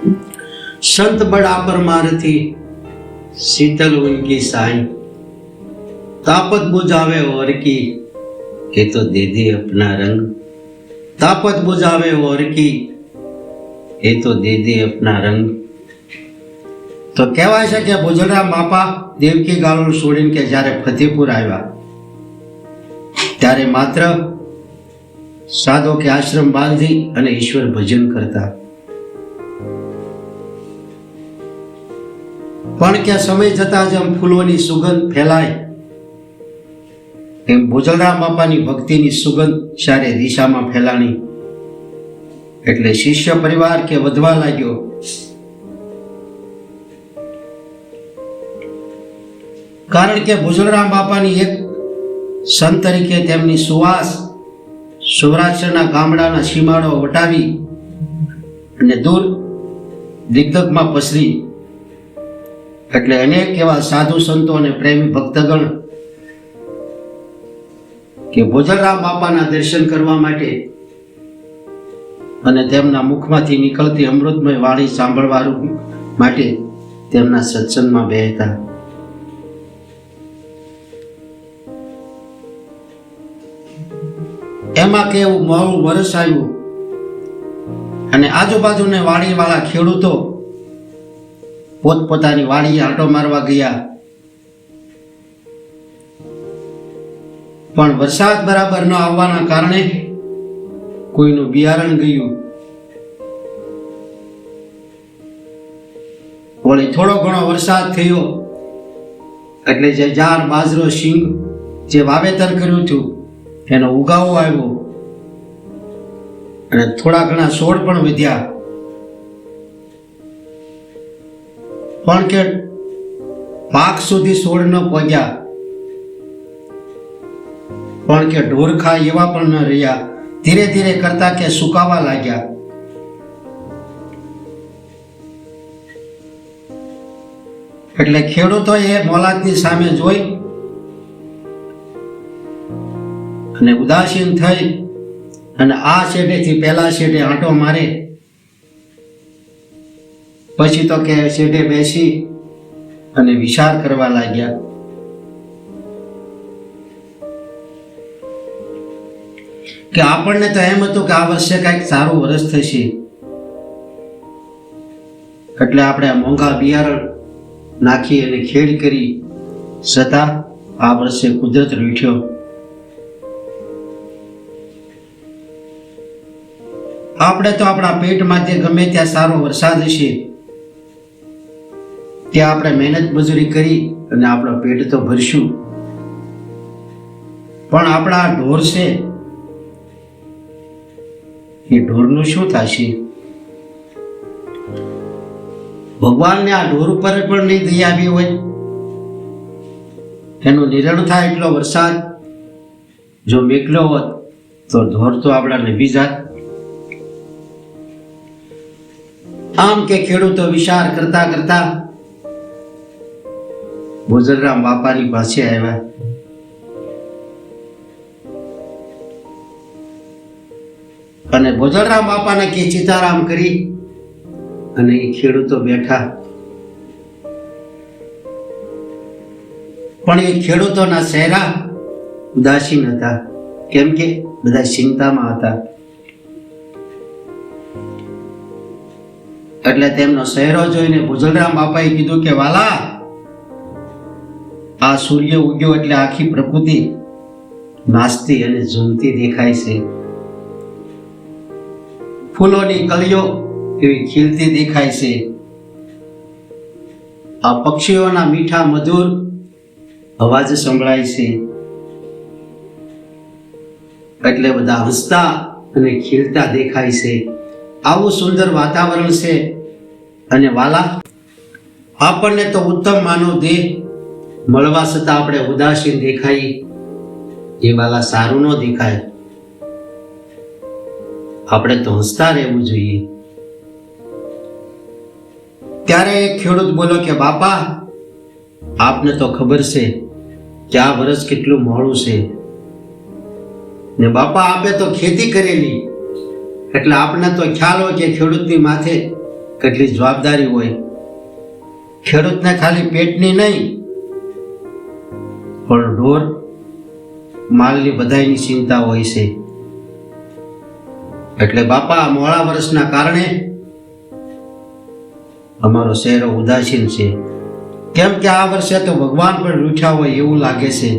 संत बड़ा परमारथी शीतल उनकी साई, तापत बुझावे और की ये तो दे दे अपना रंग, तापत बुझावे और की ये तो दे दे अपना रंग। तो कहेवाय छे के भुजलराम बापा देवकी गाळो छोड़ीने के ज्यारे फतेहपुर आव्या त्यारे मात्र साधो के आश्रम बांधी अने ईश्वर भजन करता, पण के समय जता जेम फूलोनी सुगंध फैलाय एम भुजलराम बापानी भक्तिनी सुगंध चारे दिशामां फैलाणी एटले शिष्य परिवार के वधवा लाग्यो। कारण के भुजलराम बापानी एक संत तरीके तेमनी सुवास सौराष्ट्રના ગામડાના સીમાડો વટાવી અને દૂર દિગ્દગમાં પસરી, એટલે અનેક એવા સાધુ સંતો અને પ્રેમી ભક્તગણ કે ભુજલરામ બાપાના દર્શન કરવા માટે અને તેમના મુખમાંથી નીકળતી અમૃતમય વાણી સાંભળવા માટે તેમના સત્સંગમાં બેહતા। એમાં કેવું મોડું વરસ આવ્યું અને આજુબાજુને વાડીવાળા ખેડૂતો પોતપોતાની વાડીએ આંટો મારવા ગયા, પણ વરસાદ બરાબર ન આવવાના કારણે કોઈનું બિયારણ ગયું, વળી થોડો ઘણો વરસાદ થયો એટલે જે જાર બાજરો સિંગ જે વાવેતર કર્યું હતું એનો ઉગાવો આવ્યો અને થોડા ઘણા છોડ પણ વધ્યા, પણ કે પાક સુધી છોડ ન પહોંચ્યા, પણ કે ઢોરખા એવા પણ ન રહ્યા, ધીરે ધીરે કરતા કે સુકાવા લાગ્યા। એટલે ખેડૂતોએ મોલાતની સામે જોઈ અને ઉદાસીન થઈ અને આ શેઢેથી પેલા શેઢે આંટો મારે, પછી તો કે શેઢે બેસી અને વિચાર કરવા લાગ્યા કે આપણને તો એમ હતું કે આ વર્ષે કંઈક સારું વર્ષ થશે એટલે આપણે આ મોંઘા બિયારણ નાખી અને ખેડ કરી, છતાં આ વર્ષે કુદરત રૂઠ્યો। આપણે તો આપણા પેટમાંથી ગમે ત્યાં સારો વરસાદ હશે ત્યાં આપણે મહેનત મજૂરી કરી અને આપણો પેટ તો ભરશું, પણ આપણા ઢોર છે એ ઢોરનું શું થશે? ભગવાનને આ ઢોર ઉપર પણ નહીં દયા આવી હોય, એનું નિર્ણય થાય એટલો વરસાદ જો મેકલ્યો હોત તો ઢોર તો આપણા નભી જાત। આમ કે ખેડૂતો વિચાર કરતા કરતા ભુજલરામ બાપાની પાસે આવ્યા અને ભુજલરામ બાપાને કે સીતારામ કરી અને એ ખેડૂતો બેઠા, પણ એ ખેડૂતોના ચહેરા ઉદાસીન હતા, કેમ કે બધા ચિંતામાં હતા। એટલે તેમનો ચહેરો જોઈને ભુજલરામ બાપાએ કીધું કે વાલા, આ સૂર્ય ઉગ્યો એટલે આખી પ્રકૃતિ નાચતી અને ઝૂમતી દેખાય છે, ફૂલોની કળીઓ એવી ખીલતી દેખાય છે, આ પક્ષીઓના મીઠા મધુર અવાજ સંભળાય છે, એટલે બધા હસતા અને ખીલતા દેખાય છે। આવું સુંદર વાતાવરણ છે અને વાલા, આપણને તો ઉત્તમ માનવ દેહ મળવા છતાં આપણે ઉદાસીન દેખાઈ એ વાલા સારું ન દેખાય, આપણે તો હસતા રહેવું જોઈએ। ત્યારે એક ખેડૂત બોલો કે બાપા, આપને તો ખબર છે કે આ વર્ષ કેટલું મોડું છે ને બાપા આપે તો ખેતી કરેલી એટલે આપણે તો ખ્યાલ હોય કે ખેડૂતની માથે કેટલી જવાબદારી હોય. ખેડૂતને ખાલી પેટની નહીં પણ ઢોર માલની બધાયની ચિંતા હોય છે. એટલે બાપા, મોડા વર્ષના કારણે અમારો ચહેરો ઉદાસીન છે. કેમ કે આ વર્ષે તો ભગવાન પણ રૂઠ્યા હોય એવું લાગે છે.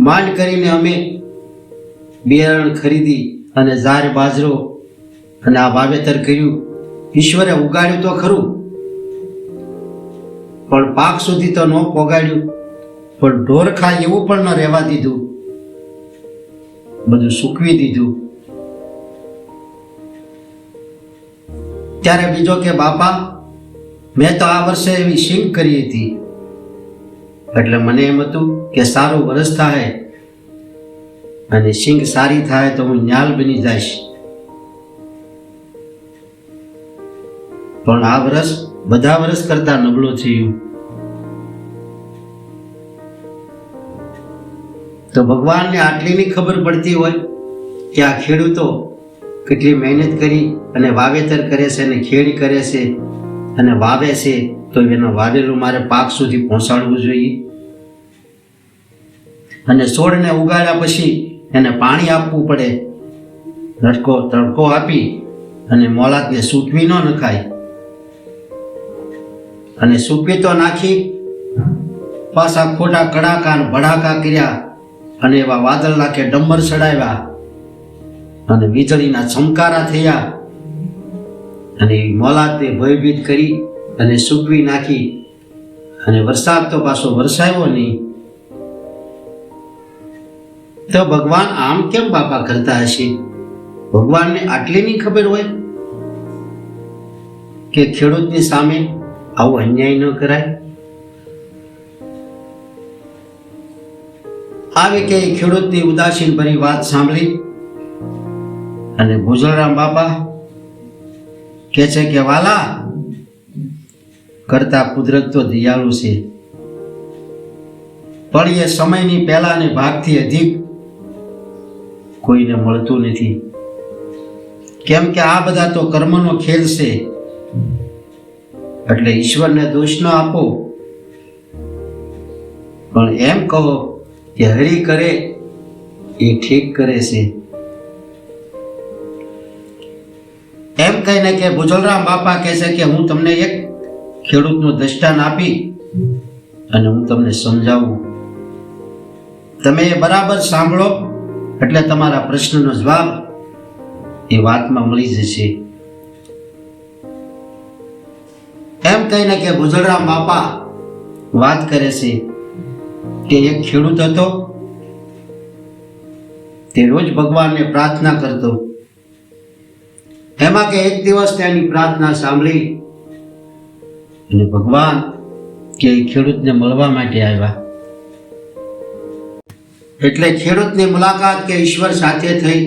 માંડ કરીને અમે બિયારણ ખરીદી અને ઝાર બાજરો અને આ વાવેતર કર્યું. ઈશ્વરે ઉગાડ્યું તો ખરું, પણ પાક સુધી તો ન પોગાડ્યું. પણ ઢોર ખાય એવું પણ ન રહેવા દીધું, બધું સૂકવી દીધું. ત્યારે બીજો કે બાપા, મેં તો આ વર્ષે એવી સિંગ કરી હતી, એટલે મને એમ હતું કે સારું વરસ થાય અને સિંગ સારી થાય તો હું ન્યાલ બની જઈશ. પણ આ વર્ષ બધા વર્ષ કરતા નબળું થયું. તો ભગવાનને આટલીની ખબર પડતી હોય કે આ ખેડૂતો કેટલી મહેનત કરી અને વાવેતર કરે છે અને ખેડી કરે છે અને વાવે છે, તો એનો વાવેલું મારે પાક સુધી પહોંચાડવું જોઈએ. અને છોડને ઉગાડ્યા પછી એને પાણી આપવું પડે. તડકો આપી અને મોલાદને સૂકવી ન નખાય. અને સૂકવી તો નાખી, પાછા ખોટા કડાકા અને ભડાકા કર્યા અને એવા વાદળ નાખે ડમર ચડાવ્યા અને વીજળીના ચમકારા થયા અને મોલાદને ભયભીત કરી અને સૂકવી નાખી. અને વરસાદ તો પાછો વરસાવ્યો નહીં. તો ભગવાન આમ કેમ બાપા કરતા હશે? ભગવાનને આટલીની ખબર હોય કે ખેડૂતની સામે આવો અન્યાય ન કરાય. આવી કે ખેડૂતની ઉદાસીન ભરી વાત સાંભળી અને ભુજલરામ બાપા કે છે કે વાલા, કરતા કુદરત તો દયાળુ છે, પણ એ સમયની પહેલાને ભાગથી અધિક કોઈને મળતું નથી. કેમ કે આ બધા તો કર્મનો ખેલ છે. એટલે ઈશ્વરને દોષ ન આપો, પણ એમ કહો કે હરિ કરે એ ઠીક કરે છે. એમ કહીને કે ભુજલરામ બાપા કહે છે કે હું તમને એક ખેડૂતનું દ્રષ્ટાંત આપી અને હું તમને સમજાવું. તમે એ બરાબર સાંભળો એટલે તમારા પ્રશ્નનો જવાબ એ વાતમાં મળી જશે. એમ કહીને કે ભુજલરામ બાપા વાત કરે છે કે એક ખેડૂત હતો, તે રોજ ભગવાનને પ્રાર્થના કરતો. એમાં કે એક દિવસ તેની પ્રાર્થના સાંભળી અને ભગવાન કે ખેડૂતને મળવા માટે આવ્યા. એટલે ખેડૂતની મુલાકાત કે ઈશ્વર સાથે થઈ.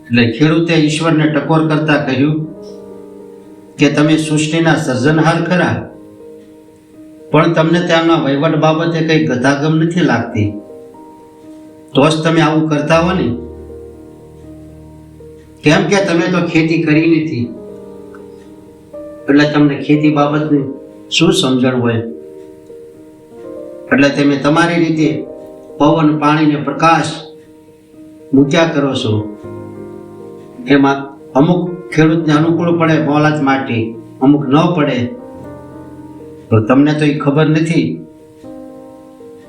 એટલે ખેડૂતે ઈશ્વરને ટકોર કરતા કહ્યું કે તમે સૃષ્ટિના સર્જનહાર ખરા, પણ તમને તેમના વહીવટ બાબતે કઈ ગતાગમ નથી લાગતી, તો જ તમે આવું કરતા હો ને. કેમ કે તમે તો ખેતી કરી નથી, એટલે તમને ખેતી બાબતની શું સમજણ હોય. એટલે તમે તમારી રીતે પવન, પાણી ને પ્રકાશ મૂક્યા કરો છો. એમાં અમુક ખેડૂતને અનુકૂળ પડે મોલાદ માટે, અમુક ન પડે, તો તમને તો એ ખબર નથી.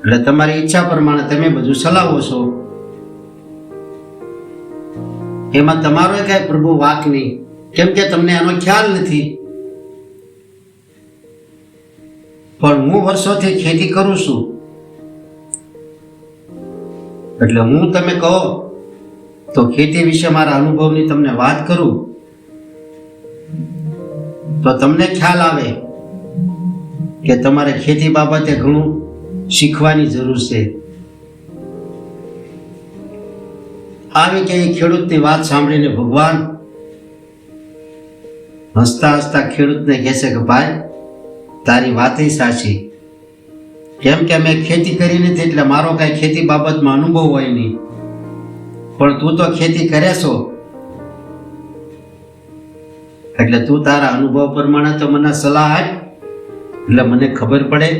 એટલે તમારી ઈચ્છા પ્રમાણે તમે બધું ચલાવો છો. એમાં તમારો કઈ પ્રભુ વાક નહીં, કેમ કે તમને એનો ખ્યાલ નથી. પણ હું વર્ષોથી ખેતી કરું છું, એટલે હું તમે કહો તો ખેતી વિશે મારા અનુભવની તમને વાત કરું તો તમને ખ્યાલ આવે કે તમારે ખેતી બાબતે ઘણું શીખવાની જરૂર છે. આવી કે ખેડૂતની વાત સાંભળીને ભગવાન હસતા હસતા ખેડૂતને કહે છે કે ભાઈ, તારી વાત સાચી. કેમ કે મેં ખેતી કરી નથી એટલે મારો કઈ ખેતી બાબતમાં અનુભવ હોય નહીં, પણ તું તો ખેતી કરે છો એટલે તું તારા અનુભવ પ્રમાણે તો મને સલાહ આપ, એટલે મને ખબર પડે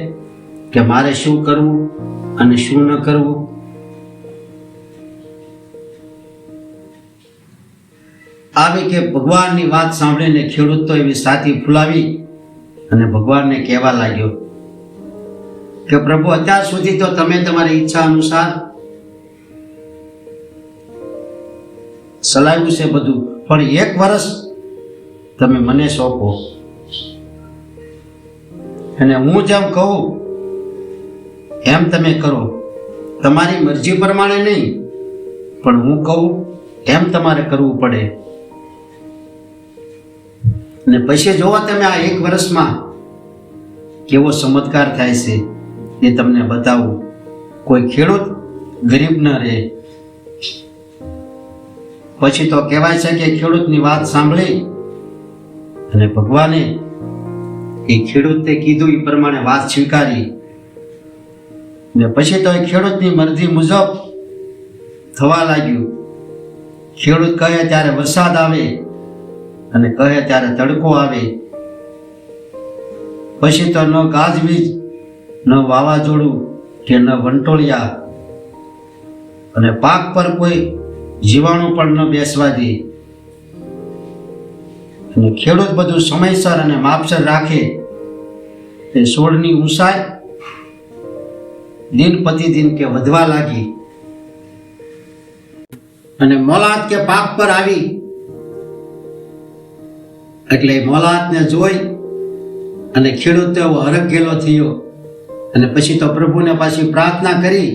કે મારે શું કરવું અને શું ન કરવું. આવી કે ભગવાનની વાત સાંભળીને ખેડૂત તો એવી છાતી ફૂલાવી અને ભગવાનને કહેવા લાગ્યો કે પ્રભુ, અત્યાર સુધી તો તમે તમારી ઈચ્છા અનુસાર ચલાવ્યું છે બધું, પણ 1 વર્ષ તમે મને સોંપો અને હું જેમ કહું એમ તમે કરો. તમારી મરજી પ્રમાણે નહીં, પણ હું કહું એમ તમારે કરવું પડે. અને પછી જોવા તમે આ 1 વર્ષમાં કેવો ચમત્કાર થાય છે એ તમને બતાવું. કોઈ ખેડૂત ગરીબ ન રહે. પછી તો કહેવાય છે કે ખેડૂતની વાત સાંભળી અને ભગવાને એ ખેડૂતે કીધું એ પ્રમાણે વાત સ્વીકારી. ને પછી તો એ ખેડૂતની મરજી મુજબ થવા લાગ્યું. ખેડૂત કહે ત્યારે વરસાદ આવે અને કહે ત્યારે તડકો આવે. પછી તો ન ગાજવીજ, ન વાવાઝોડું કે ન વંટોળિયા, અને પાક પર કોઈ જીવાણુ પણ ન બેસવા દે. અને ખેડૂત બધું સમયસર અને માપસર રાખે. એ છોડની ઊંચાઈ દિન પ્રતિદિન કે વધવા લાગી. અને મોલાત કે પાક પર આવી એટલે મોલાતને જોઈ અને ખેડૂત એવો હરખઘેલો થયો. અને પછી તો પ્રભુને પાછી પ્રાર્થના કરી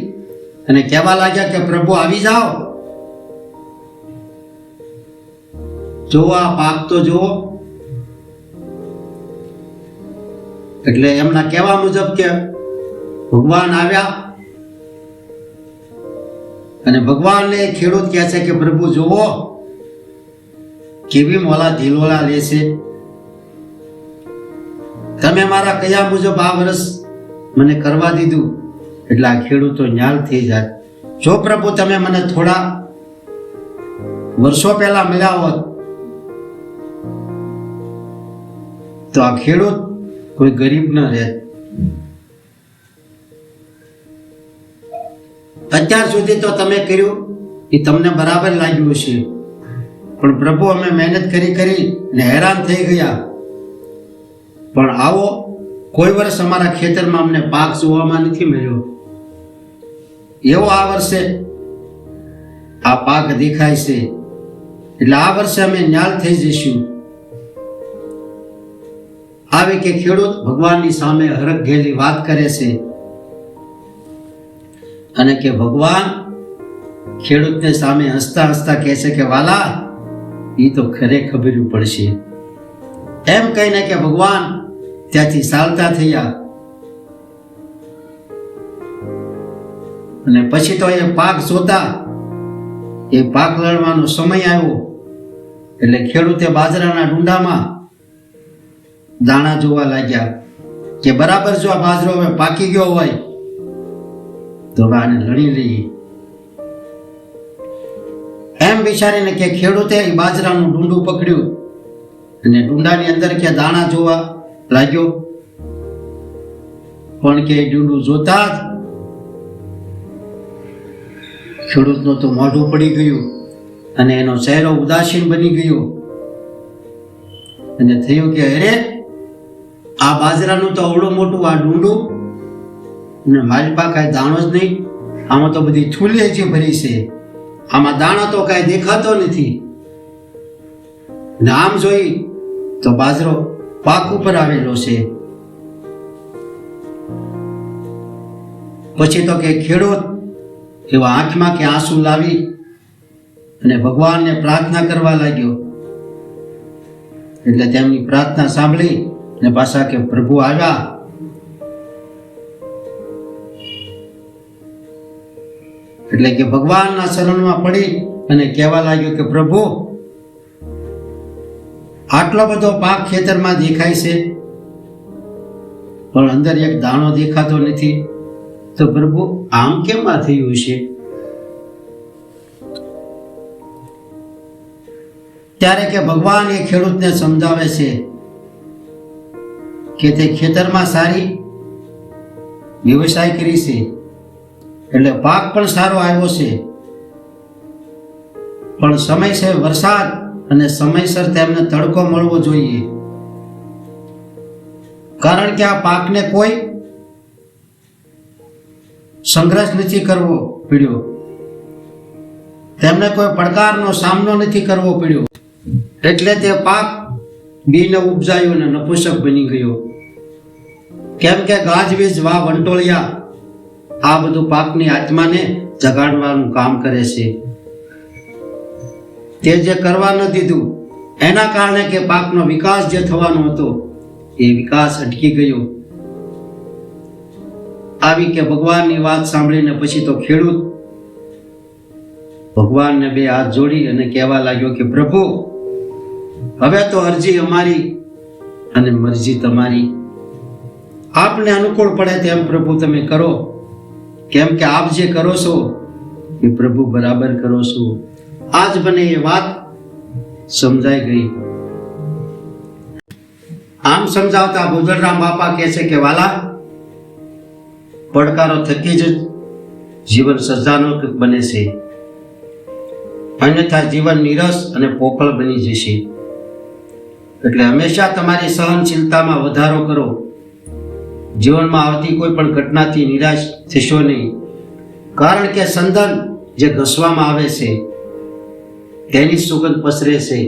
અને કહેવા લાગ્યા કે પ્રભુ, આવી જાઓ, જુઓ આ પાક તો જુઓ. એટલે એમના કહેવા મુજબ કે ભગવાન આવ્યા અને ભગવાનને ખેડૂત કહે છે કે પ્રભુ જુઓ કેવી મોલા ઢીલોલા લે છે. તમે મારા કયા મુજબ આ વર્ષ મને કરવા દીધું. એટલે આ ખેડૂતો ન્યાલ થઈ જાય. જો પ્રભુ તમે મને થોડા વર્ષો પહેલા મળ્યા હોત તો આ ખેડૂત કોઈ ગરીબ ન રહે. અત્યાર સુધી તો તમે કર્યું એ તમને બરાબર લાગ્યું હશે, પણ પ્રભુ અમે મહેનત કરી ને હેરાન થઈ ગયા. પણ આવો કોઈ વર્ષ અમારા ખેતરમાં અમને પાક જોવામાં નથી મળ્યો. એવો આ વર્ષે આ પાક દેખાય છે, એટલે આ વર્ષે અમે ન્યાલ થઈ જઈશું. આવે કે ખેડૂત ભગવાનની સામે હરખઘેલી વાત કરે છે અને કે ભગવાન ખેડૂતને સામે હસતા હસતા કહે છે કે વાલા, એ તો ખરે ખબર પડશે. એમ કહીને કે ભગવાન ત્યાંથી ચાલતા થયા. અને પછી તો એ પાક જોતા એ પાક લણવાનો સમય આવ્યો. એટલે ખેડૂતે બાજરાના ડુંડામાં દાણા જોવા લાગ્યા કે બરાબર જો આ બાજરો હવે પાકી ગયો હોય તો આને લણી લઈએ. એમ વિચારીને કે ખેડૂતે બાજરાનું ડુંડું પકડ્યું અને ડુંડાની અંદર કે દાણા જોવા લાગ્યો. પણ કે ડુંડું જોતા જ ખેડૂતનું તો મોઢું પડી ગયું અને એનો ચહેરો ઉદાસીન બની ગયો. અને થયું કે અરે, આ બાજરાનું તો અવળું મોટું આ ડુંડું અને મારી પાસે કાંઈ દાણો જ નહીં. આમાં તો બધી થૂલે જે ભરી છે, આમાં દાણો તો કાંઈ દેખાતો નથી. ને આમ જોઈ તો બાજરો પાક ઉપર આવેલો છે. પછી તો કે ખેડૂત એવા આંખમાં કે આંસુ લાવી અને ભગવાનને પ્રાર્થના કરવા લાગ્યો. એટલે તેમની પ્રાર્થના સાંભળી ને પાછા કે પ્રભુ આવ્યા. એટલે કે ભગવાનના શરણમાં પડી અને કહેવા લાગ્યો કે પ્રભુ, આટલો બધો પાક ખેતરમાં દેખાય છે પણ અંદર એક દાણો દેખાતો નથી, તો પ્રભુ આમ કેમ આ થયું છે? ત્યારે કે ભગવાન એ ખેડૂતને સમજાવે છે કે તે ખેતરમાં સારી વ્યવસાય કરી છે, એટલે પાક પણ સારો આવ્યો છે, પણ સમયસર વરસાદ અને સમયસર તેમને તડકો મળવો જોઈએ, કારણ કે આ પાકને કોઈ સંઘર્ષ નથી કરવો પડ્યો, તેમને કોઈ પડકારનો સામનો નથી કરવો પડ્યો, એટલે તે પાક બીને ઉપજાયો અને નપુસક બની ગયો. કેમ કે ગાજવીજ વા વંટોળિયા આ બધું પાકની આત્માને જગાડવાનું કામ કરે છે. તે જે કરવા ન દીધું એના કારણે કે પાકનો વિકાસ જે થવાનો હતો એ વિકાસ અટકી ગયો. આવી કે ભગવાનની વાત સાંભળીને પછી તો ખેડૂત ભગવાનને બે હાથ જોડી અને કહેવા લાગ્યો કે પ્રભુ, હવે તો અરજી અમારી અને મરજી તમારી. આપને અનુકૂળ પડે તેમ પ્રભુ તમે કરો, કેમ કે આપ જે કરો છો એ પ્રભુ બરાબર કરો છો. આજ મને એ વાત સમજાઈ ગઈ. આમ સમજાવતા બુજલરામ બાપા કહે છે કે વાલા, પડકારો થકી જ જીવન સર્જાનો બને છે, અન્યથા જીવન નિરસ અને પોકળ બની જશે. એટલે હંમેશા તમારી સહનશીલતામાં વધારો કરો. જીવનમાં આવતી કોઈ પણ ઘટનાથી નિરાશ થશો નહીં, કારણ કે સંદન જે ઘસવામાં આવે છે તેની સુગંધ પસરે છે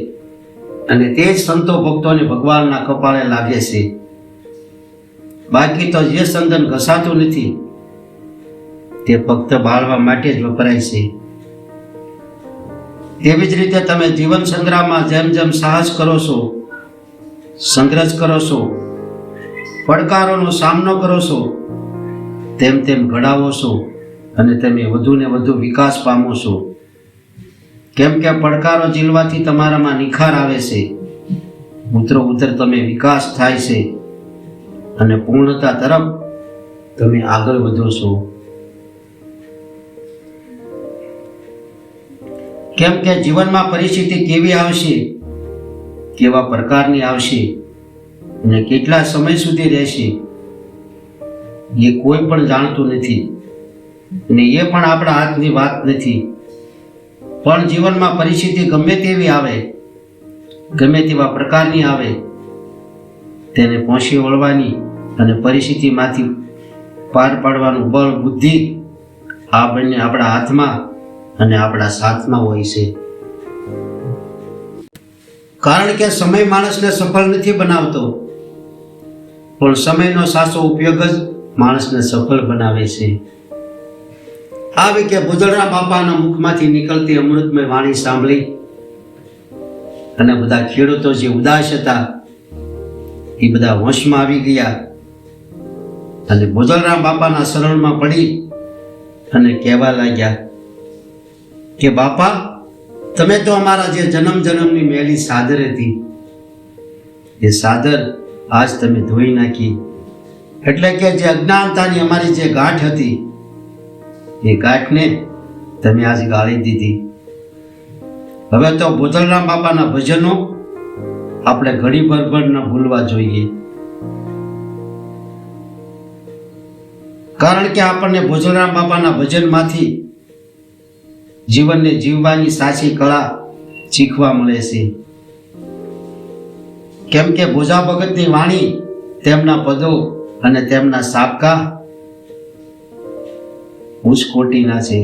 અને તે જ સંતો ભક્તોને ભગવાનના કપાળે લાગે છે. બાકી તો જે સંદન ઘસાતું નથી તે ફક્ત બાળવા માટે જ વપરાય છે. તેવી જ રીતે તમે જીવન સંગ્રામમાં જેમ જેમ સાહસ કરો છો, સંઘર્ષ કરો છો, પડકારોનો સામનો કરો છો, તેમ તેમ ઘડાવો છો અને તમે વધુ ને વધુ વિકાસ પામો છો. કેમ કે પડકારો ઝીલવાથી તમારામાં નિખાર આવે છે, ઉત્તરોત્તર તમે વિકાસ થાય છે અને પૂર્ણતા તરફ તમે આગળ વધો છો. કેમ કે જીવનમાં પરિસ્થિતિ કેવી આવશે, કેવા પ્રકારની આવશે અને કેટલા સમય સુધી રહેશે એ કોઈ પણ જાણતું નથી, અને એ પણ આપણા હાથની વાત નથી. પણ જીવનમાં પરિસ્થિતિ ગમે તેવી આવે, ગમે તેવા પ્રકારની આવે, તેને પહોંચી વળવાની અને પરિસ્થિતિમાંથી પાર પાડવાનું બળ, બુદ્ધિ આ બંને આપણા હાથમાં અને આપણા સાથમાં હોય છે. કારણ કે સમય માણસને સફળ નથી બનાવતો, પણ સમયનો સાચો ઉપયોગ જ માણસને સફળ બનાવે છે. આવી કે બુજલરામ બાપાના મુખમાંથી નીકળતી અમૃતમય વાણી સાંભળી અને બધા ખેડૂતો જે ઉદાસ હતા એ બધા હોશમાં આવી ગયા અને બુજલરામ બાપાના શરણમાં પડી અને કહેવા લાગ્યા કે બાપા, તમે તો અમારા જે જન્મ જન્મની મેલી સાદર હતી એ સાદર આજ તમે ધોઈ નાખી. એટલે કે જે અજ્ઞાનતાની અમારી જે ગાંઠ હતી એ ગાંઠને તમે આજ ગાળી દીધી. હવે તો બુજલરામ બાપાના ભજનો આપણે ઘડીભર પણ ન ભૂલવા જોઈએ, કારણ કે આપણને બુજલરામ બાપાના ભજનમાંથી જીવનને જીવવાની સાચી કળા શીખવા મળે છે. કેમ કે ભોજા ભગતની વાણી, તેમના પદો અને તેમના સાબકા ઉચ્ચકોટીના છે,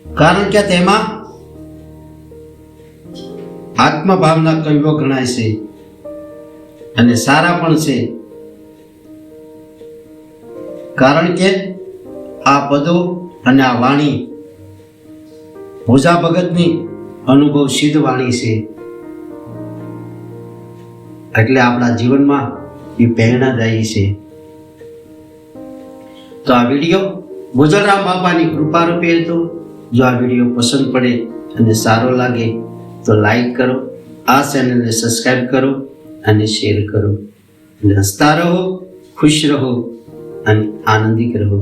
કારણ કે તેમાં આત્મભાવના કવિઓ ગણાય છે અને સારા પણ છે, કારણ કે આ પદો અને આ વાણી ભોજા ભગતની અનુભવ સિદ્ધ વાણી છે. એટલે આપણા જીવનમાં એ પ્રેરણાદાયી છે. તો આ વિડીયો બુજલરામ બાપાની કૃપા રૂપે હતો. જો આ વિડીયો પસંદ પડે અને સારો લાગે તો લાઈક કરો, આ ચેનલને સબસ્ક્રાઇબ કરો અને શેર કરો. હસતા રહો, ખુશ રહો અને આનંદિત રહો.